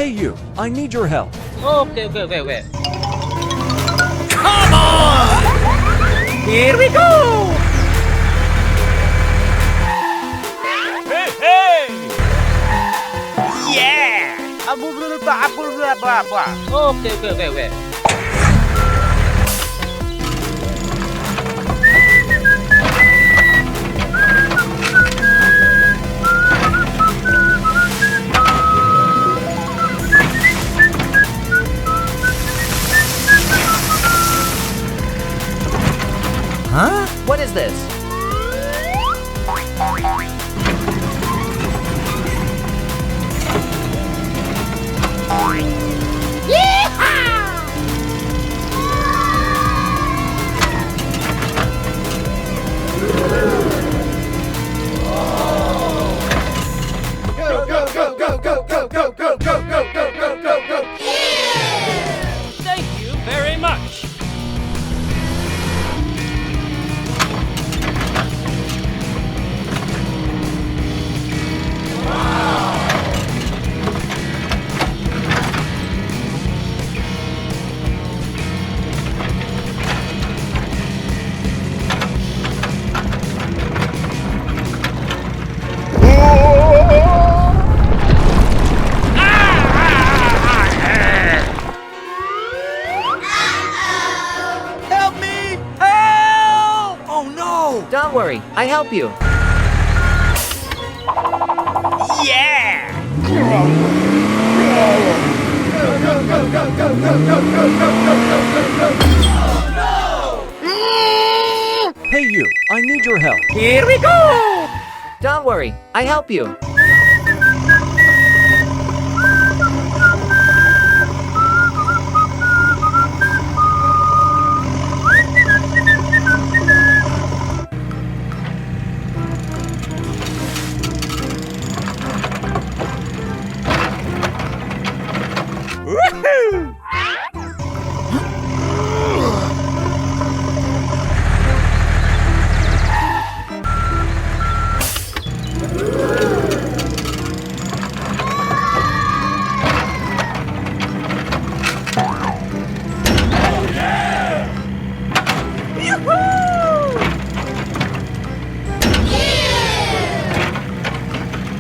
Hey you, I need your help. Okay. Come on! Here we go! Hey! Yeah! Okay. Huh? What is this? Thank you very much. Help me! Help! Oh no! Don't worry, I help you. Yeah! Hey you, I need your help. Here we go! Don't worry, I help you. Woohoo!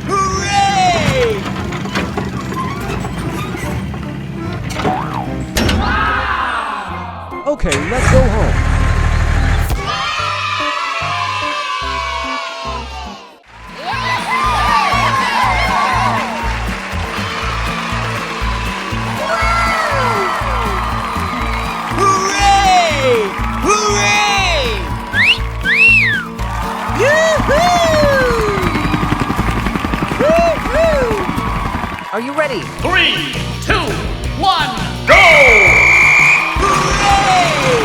Hooray! Okay, let's go home. Hooray! Hooray! Yoo-hoo! Are you ready? 3, 2, 1, go! Hooray!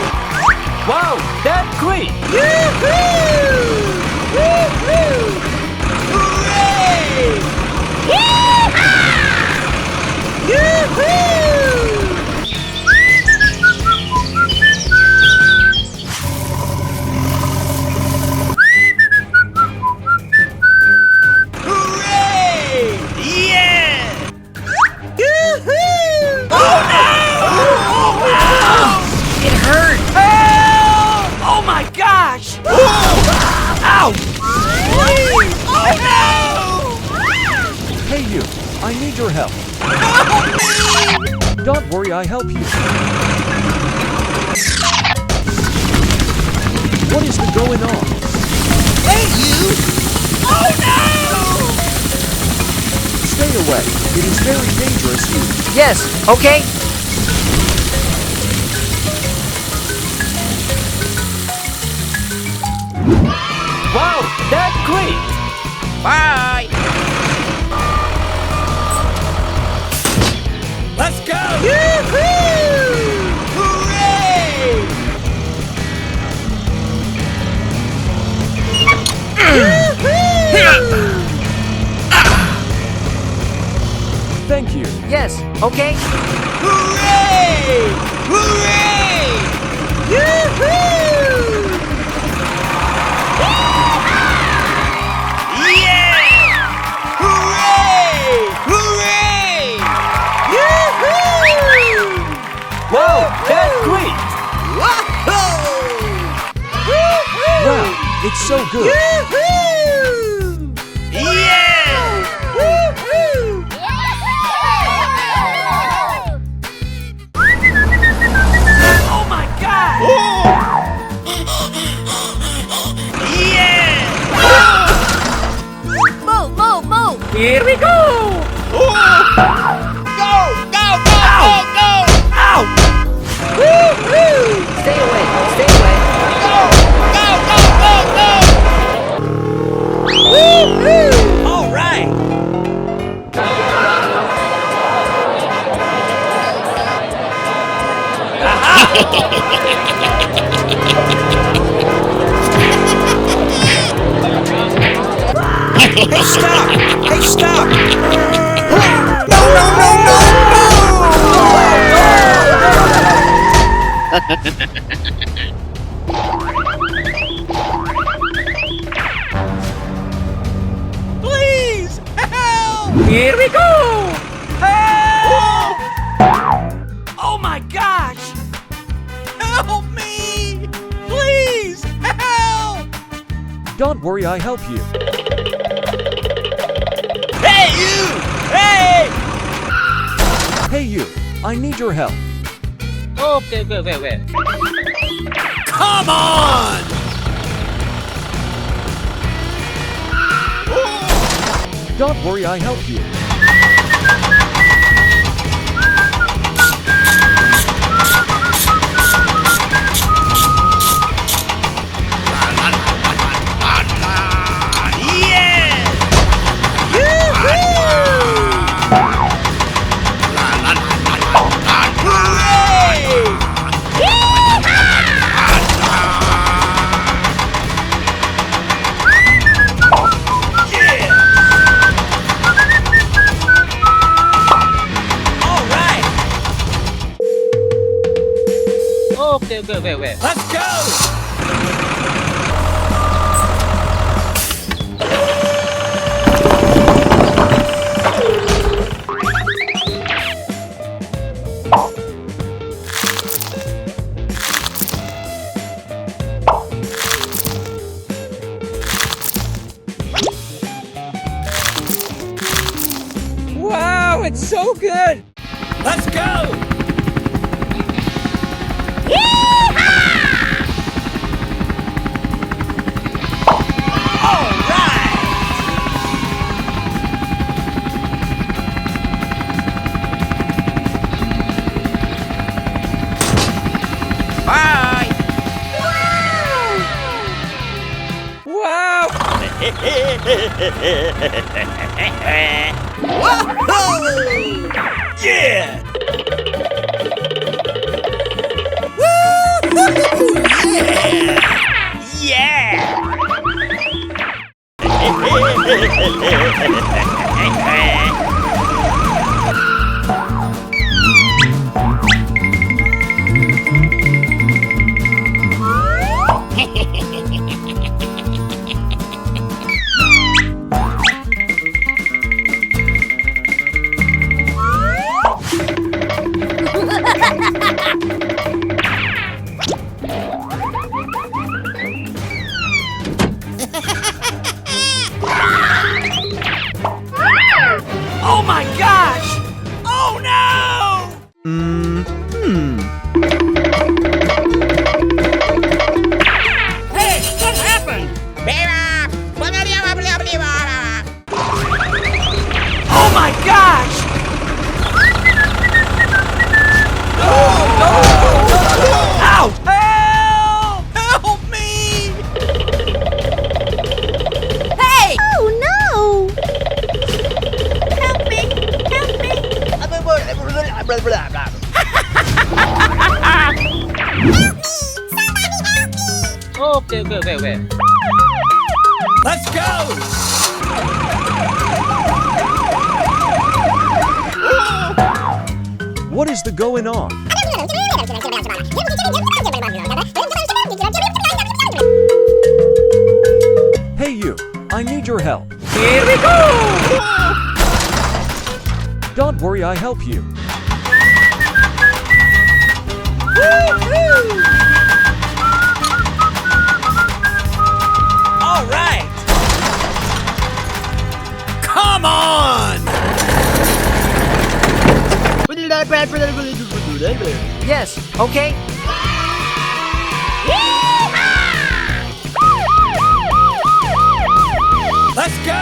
Wow, that's great! Yoo-hoo! Woo-hoo! Hooray! Yee-haw! Yoo-hoo! Hooray! Yeah! Yoo-hoo! Oh no! It hurt! Help! Oh my gosh! Ow! Oh no! Hey you, I need your help. Help me! Don't worry, I help you. What is going on? Hey you! Oh no! Stay away. It is very dangerous here. Yes, okay. Wow, that's great! Bye! Let's go! Yoo-hoo! Hooray! Yoo-hoo! Thank you. Yes, okay. Hooray! Hooray! Yoo-hoo! Yeah! Hooray! Hooray! It's so good. Yoo-hoo! Yeah! Woo-hoo! Oh my God! Yeah! Move! Here we go! Go! Go! Go! Go! Ow! Woo-hoo! Stay away! Stay away! Go! Go! Go! Go! Go! Woo-hoo! All right! Hey, stop! Hey, stop! No, no, no, no, no! Please, help! Here we go! Help! Oh my gosh! Help me! Please, help! Don't worry, I help you. Hey, you! Hey! Hey you, I need your help. Okay, wait. Come on! Don't worry, I help you. Yeah! Yoo-hoo! Hooray! Yeah! All right! Okay, wait. Let's go! Wow, it's so good! Let's go! All right! Bye! Wow! Whoa! Yeah! Woo! Yeah! Oh my gosh! Oh no! Hey, what happened? Oh my gosh! Ow! Help! Help me! Hey! Oh no! Help me! Help me! Okay, wait. Let's go! What is the going on? Hey you, I need your help. Here we go! Don't worry, I help you. Yes, okay. Let's go!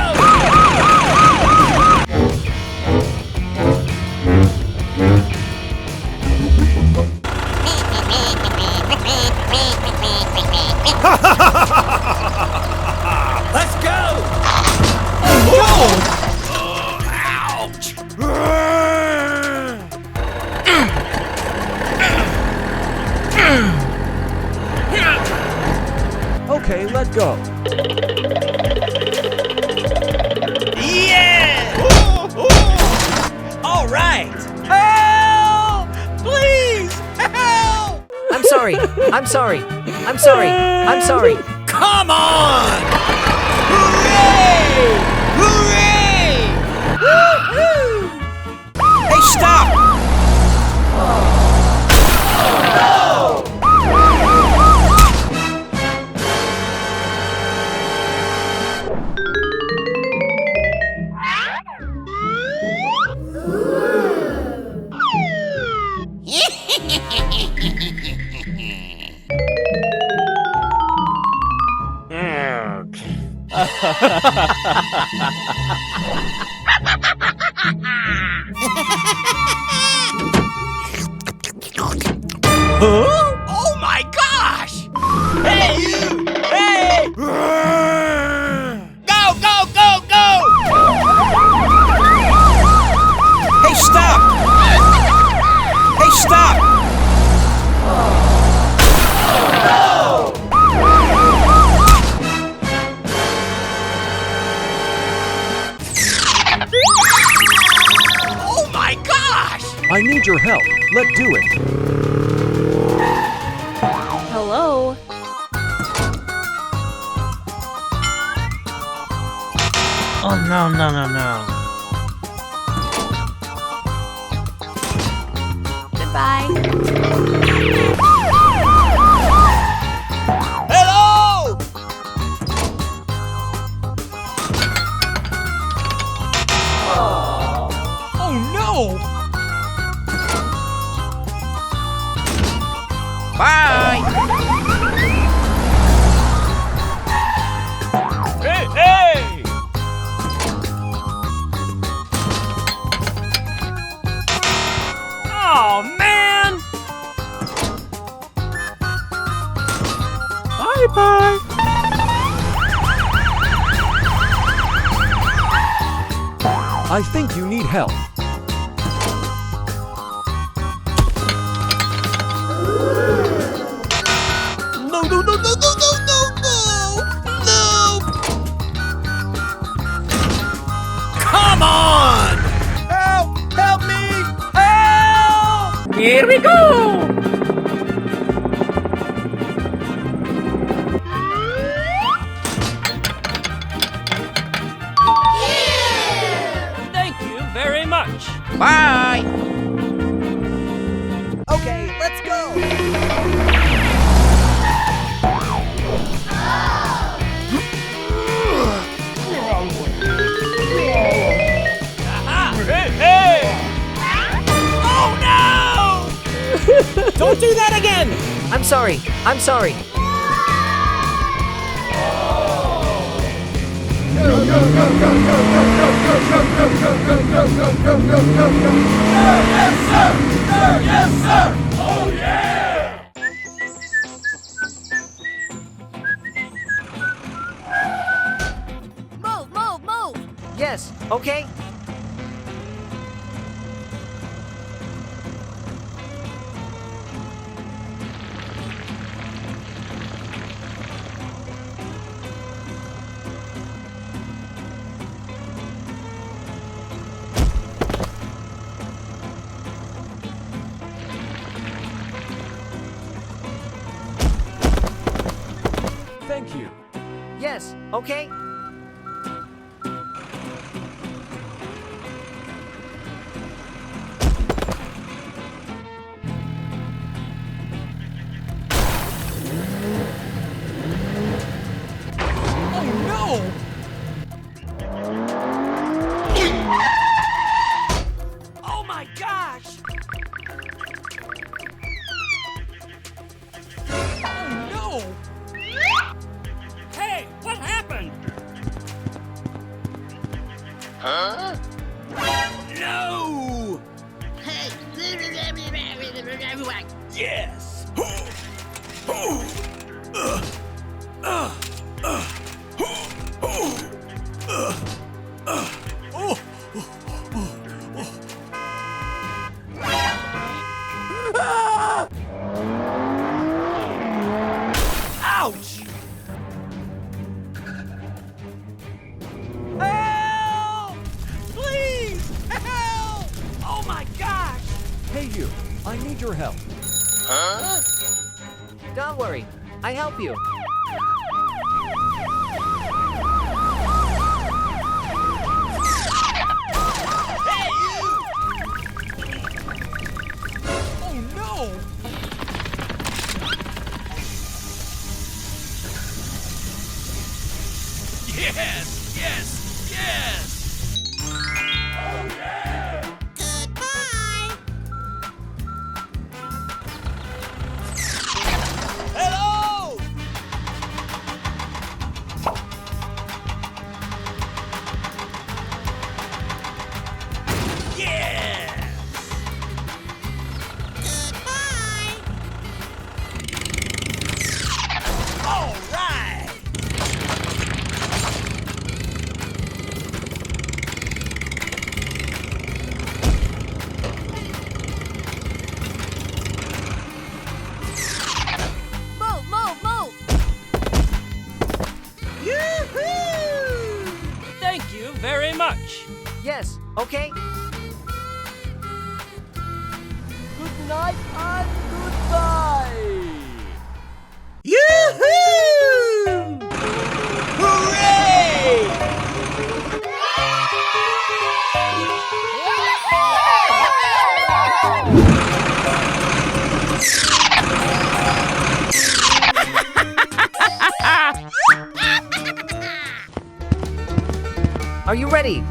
Let's go! Okay, let go. Yeah! All right! Help! Please! Help! I'm sorry. I'm sorry. I'm sorry. I'm sorry. Come on! Hooray! Hooray! Woo-hoo! Hey, stop! Huh? Oh my gosh! Hey you! Hey! Go, go, go, go! Hey, stop! Hey, stop! Oh my gosh! I need your help. Let's do it. Hello? Oh no, no, no, no. Goodbye. Hello! Oh no! Bye! Hey, hey! Oh man! Bye bye! I think you need help. No, no, no, no, no, no, no, no! No! Come on! Help! Help me! Help! Here we go! Thank you very much. Bye! Okay, let's go. Hey, hey! Oh no! Don't do that again! I'm sorry. I'm sorry. Move, move, move! Yes, okay. Thank you. Yes, okay. Oh my gosh! No! Yes! Ouch! Help! Please! Help! Oh my gosh! Hey you, I need your help. Don't worry, I help you. Hey you! Oh no! Yes! Yes! Yes! Hello! Yes! All right! Move, move, move. Yoo-hoo! Thank you very much. Yes, okay? Good night and goodbye. Yoo-hoo! Hooray! Are you ready?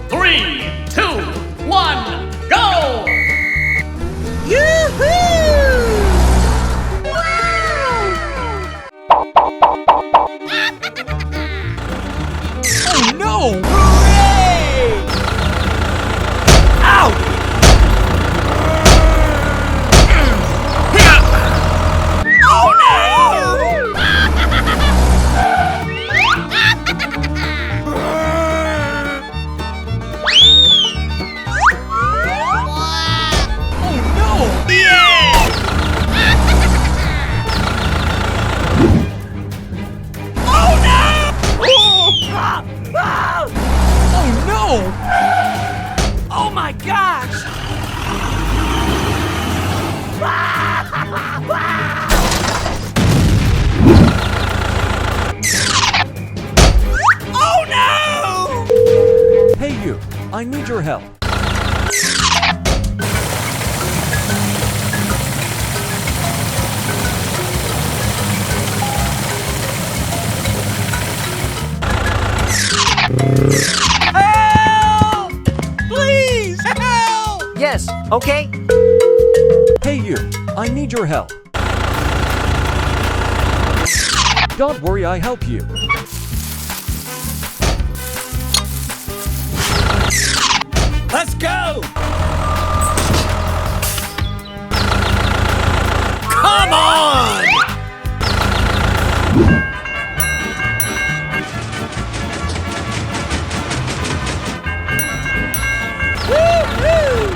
3, 2, 1, go! Oh no! Hooray! Ow! Oh no! Oh no! Yeah! Oh no! Oh no! Oh my gosh! Oh no! Hey you, I need your help. Help! Please help! Yes, okay? Hey you, I need your help. Don't worry, I help you. Let's go! Come on! Woo-hoo!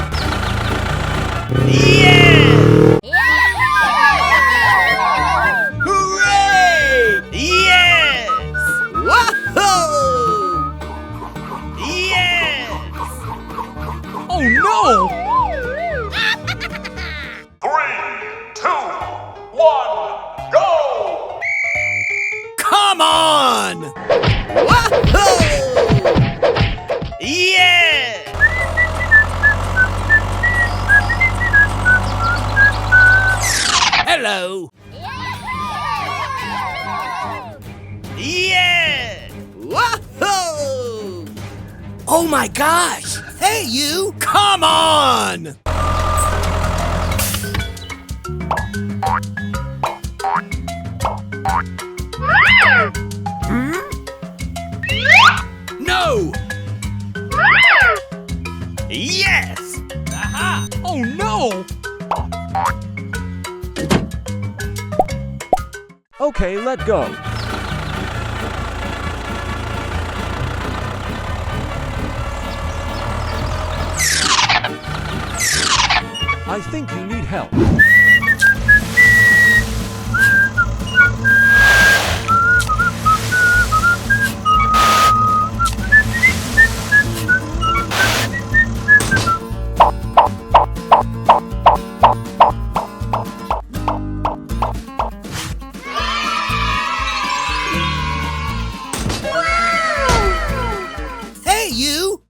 Yeah! Hooray! Yes! Whoa! Yes! Oh no! 3, 2, 1, go! Come on! Whoa! Yeah! Hello! Yeah! Whoa! Oh my gosh! Hey you! Come on! Hmm? Okay, let go. I think you need help. Hey, you!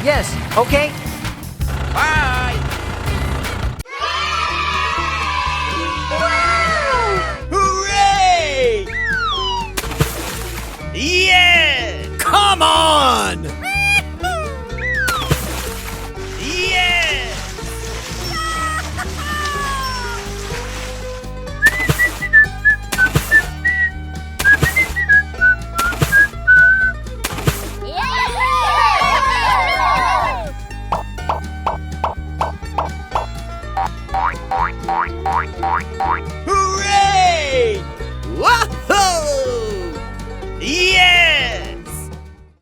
Yes, okay. Bye! Hooray! Yeah! Come on! Yeah! Yeah!